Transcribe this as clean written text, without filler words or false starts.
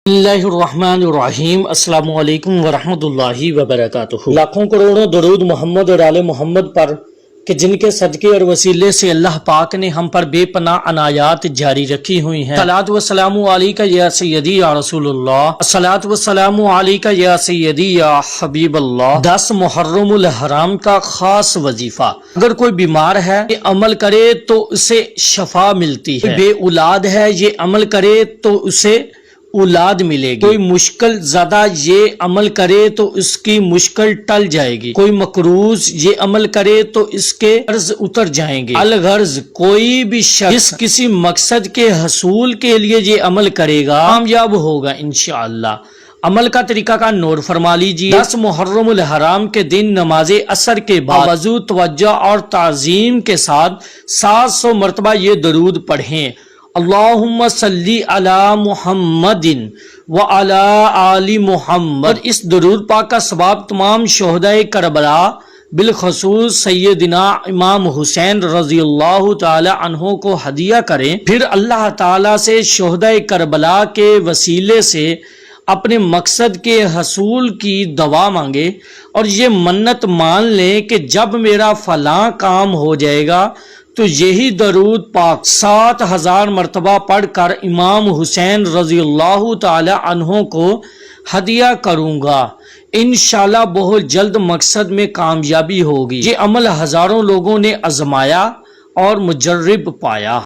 اللہ الرحمن الرحیم۔ السلام علیکم ورحمۃ اللہ وبرکاتہ۔ لاکھوں کروڑوں درود محمد اور آل محمد پر کہ جن کے صدقے اور وسیلے سے اللہ پاک نے ہم پر بے پناہ عنایات جاری رکھی ہوئی ہیں۔ الصلاۃ والسلام علیک یا سیدی یا رسول اللہ، الصلاۃ والسلام علیک یا سیدی یا حبیب اللہ۔ 10 محرم الحرام کا خاص وظیفہ۔ اگر کوئی بیمار ہے یہ عمل کرے تو اسے شفا ملتی ہے، بے اولاد ہے یہ عمل کرے تو اسے اولاد ملے گی، کوئی مشکل زدہ یہ عمل کرے تو اس کی مشکل ٹل جائے گی، کوئی مقروض یہ عمل کرے تو اس کے قرض اتر جائیں گے۔ الغرض کوئی بھی شخص کسی مقصد کے حصول کے لیے یہ عمل کرے گا کامیاب ہوگا انشاءاللہ۔ عمل کا طریقہ کا نور فرما لیجیے۔ 10 محرم الحرام کے دن نماز عصر کے بعد وضو، توجہ اور تعظیم کے ساتھ 700 مرتبہ یہ درود پڑھیں: اللہم صلی علی محمد وعلی آل محمد۔ اس درود پاک کا ثواب تمام شہدائے کربلا بالخصوص سیدنا امام حسین رضی اللہ تعالی عنہ کو ہدیہ کریں، پھر اللہ تعالی سے شہدائے کربلا کے وسیلے سے اپنے مقصد کے حصول کی دعا مانگے اور یہ منت مان لیں کہ جب میرا فلاں کام ہو جائے گا تو یہی درود پاک 7000 مرتبہ پڑھ کر امام حسین رضی اللہ تعالی عنہ کو ہدیہ کروں گا، انشاءاللہ بہت جلد مقصد میں کامیابی ہوگی۔ یہ عمل ہزاروں لوگوں نے آزمایا اور مجرب پایا۔